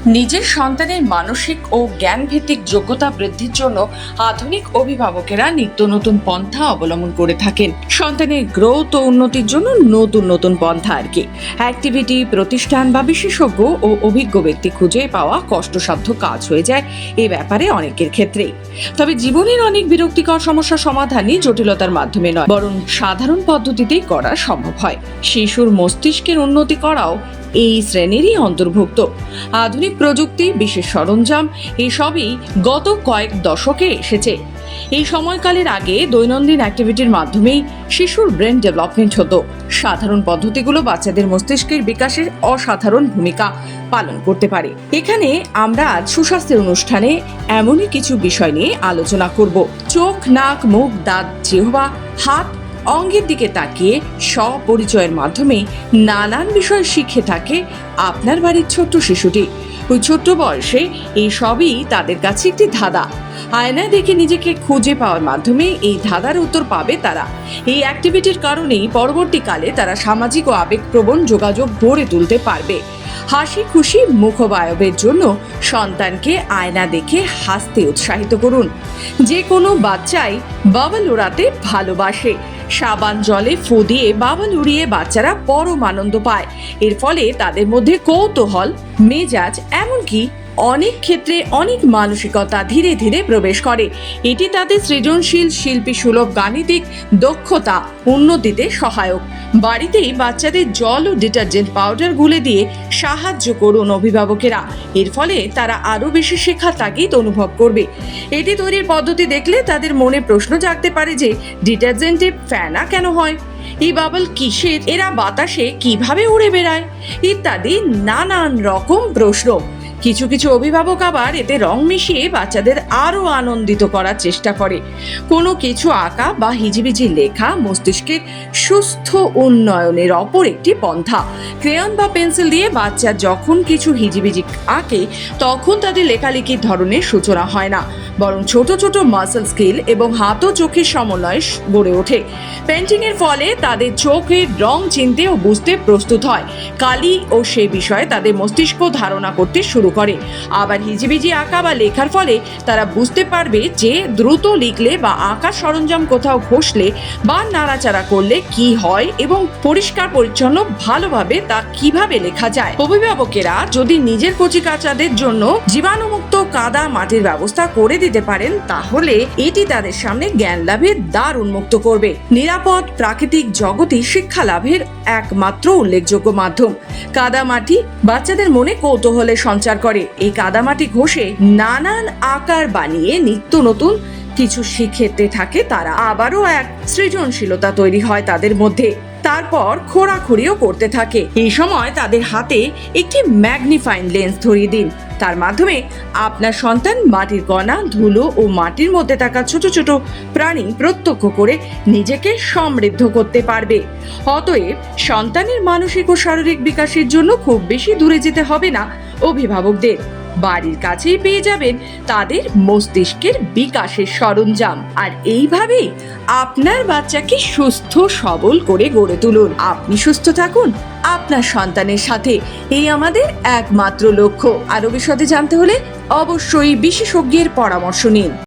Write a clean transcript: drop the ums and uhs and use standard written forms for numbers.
নিজের সন্তানের মানসিক ও জ্ঞানভিত্তিক যোগ্যতা বৃদ্ধির জন্য আধুনিক অভিভাবকেরা নিত্য নতুন পন্থা অবলম্বন করে থাকেন। সন্তানের গ্রোথ ও উন্নতির জন্য নতুন নতুন পন্থা আর কি অ্যাক্টিভিটি, প্রতিষ্ঠান বা বিশেষজ্ঞ ও অভিজ্ঞ ব্যক্তি খুঁজে পাওয়া কষ্টসাধ্য কাজ হয়ে যায় এ ব্যাপারে অনেকের ক্ষেত্রেই। তবে জীবনের অনেক বিরক্তিকর সমস্যা সমাধানই জটিলতার মাধ্যমে নয়, বরং সাধারণ পদ্ধতিতেই করা সম্ভব হয়। শিশুর মস্তিষ্কের উন্নতি করাও এই শ্রেণীরই অন্তর্ভুক্ত। আধুনিক প্রযুক্তি, বিশেষ সরঞ্জাম এসবই গত কয়েক দশকে এসেছে। এই সময়কালের আগে দৈনন্দিন অ্যাক্টিভিটির মাধ্যমেই শিশুর ব্রেন ডেভেলপমেন্ট হতো। সাধারণ পদ্ধতিগুলো বাচ্চাদের মস্তিষ্কের বিকাশের অসাধারণ ভূমিকা পালন করতে পারে। এখানে আমরা আজ সুস্বাস্থ্যের অনুষ্ঠানে এমনই কিছু বিষয় নিয়ে আলোচনা করব। চোখ, নাক, মুখ, দাঁত, জিহ্বা, হাত, অঙ্গের দিকে তাকিয়ে স্বপরিচয়ের মাধ্যমে নানান বিষয় শিখে থাকে আপনার বাড়ির ছোট্ট শিশুটি। ওই ছোট্ট বয়সে এই সবই তাদের কাছে একটি ধাঁধা। আয়নায় দেখে নিজেকে খুঁজে পাওয়ার মাধ্যমে এই ধাঁধার উত্তর পাবে তারা। এই অ্যাক্টিভিটির কারণেই পরবর্তীকালে তারা সামাজিক ও আবেগপ্রবণ যোগাযোগ গড়ে তুলতে পারবে। হাসি খুশি মুখবায়বের জন্য সন্তানকে আয়না দেখে হাসতে উৎসাহিত করুন। যে কোনো বাচ্চাই বাবল উড়াতে ভালোবাসে। সাবান জলে ফু দিয়ে বাবল উড়িয়ে বাচ্চারা পরম আনন্দ পায়। এর ফলে তাদের মধ্যে কৌতূহল, মেজাজ, এমনকি অনেক ক্ষেত্রে অনেক মানসিকতা ধীরে ধীরে প্রবেশ করে। এটি তাদের সৃজনশীল, শিল্পী সুলভ গাণিতিক দক্ষতা উন্নতিতে সহায়ক। বাড়িতেই বাচ্চাদের জল ও ডিটারজেন্ট পাউডার গুলে দিয়ে সাহায্য করুন অভিভাবকেরা। এর ফলে তারা আরও বেশি শেখার তাগিদ অনুভব করবে। এটি তৈরির পদ্ধতি দেখলে তাদের মনে প্রশ্ন জাগতে পারে যে ডিটারজেন্টে ফেনা কেন হয়, এই বাবল কিসের, এরা বাতাসে কিভাবে উড়ে বেড়ায়, ইত্যাদি নানান রকম প্রশ্ন। কিছু কিছু অভিভাবক আবার এতে রং মিশিয়ে বাচ্চাদের আরো আনন্দিত করার চেষ্টা করে। কোনো কিছু আঁকা বা হিজিবিজি লেখা মস্তিষ্কের সুস্থ উন্নয়নের অপর একটি পন্থা। ক্রেয়ন বা পেন্সিল দিয়ে বাচ্চা যখন কিছু হিজিবিজি আঁকে তখন তাদের লেখালেখির ধরনের সূচনা হয় না, বরং ছোট ছোট মাসল স্কিল এবং হাত ও চোখের সমন্বয় গড়ে ওঠে। পেন্টিং এর ফলে তাদের চোখের রং চিনতে ও বুঝতে প্রস্তুত হয়। কালি ও সে বিষয়ে তাদের মস্তিষ্ক ধারণা করতে শুরু করে। আবার হিজিবিজি আঁকা বা লেখার ফলে তারা বুঝতে পারবে যে দ্রুত লিখলে বা আঁকার সরঞ্জাম কোথাও ঘষলে বা নাড়াচাড়া করলে কি হয় এবং পরিষ্কার পরিচ্ছন্ন ভালোভাবে তা কিভাবে লেখা যায়। অভিভাবকেরা যদি নিজের কচিকাচাদের জন্য জীবাণুমুক্ত কাদা মাটির ব্যবস্থা করে দিতে পারেন তাহলে এটি তাদের সামনে জ্ঞান লাভের দ্বার উন্মুক্ত করবে। নিরাপদ প্রাকৃতিক জগৎই শিক্ষা লাভের একমাত্র উল্লেখযোগ্য মাধ্যম। কাদামাটি বাচ্চাদের মনে কৌতূহলের সঞ্চার করে। এই কাদামাটি ঘষে নানান আকার বানিয়ে নিত্য নতুন কিছু শিখতে থাকে তারা। আবারও এক সৃজনশীলতা তৈরি হয় তাদের মধ্যে। তারপর খোঁড়াখুড়িও করতে থাকে। এই সময় তাদের হাতে একটি ম্যাগনিফাইং লেন্স ধরিয়ে দিন। তার মাধ্যমে আপনার সন্তান মাটির কণা, ধুলো ও মাটির মধ্যে থাকা ছোট ছোট প্রাণী প্রত্যক্ষ করে নিজেকে সমৃদ্ধ করতে পারবে। অতএব সন্তানের মানসিক ও শারীরিক বিকাশের জন্য খুব বেশি দূরে যেতে হবে না অভিভাবকদের। বাড়ির কাছেই পেয়ে যাবেন তাদের মস্তিষ্কের বিকাশের সরঞ্জাম। আর এইভাবেই আপনার বাচ্চাকে সুস্থ সবল করে গড়ে তুলুন। আপনি সুস্থ থাকুন আপনার সন্তানের সাথে, এই আমাদের একমাত্র লক্ষ্য। আরো বিশদে জানতে হলে অবশ্যই বিশেষজ্ঞের পরামর্শ নিন।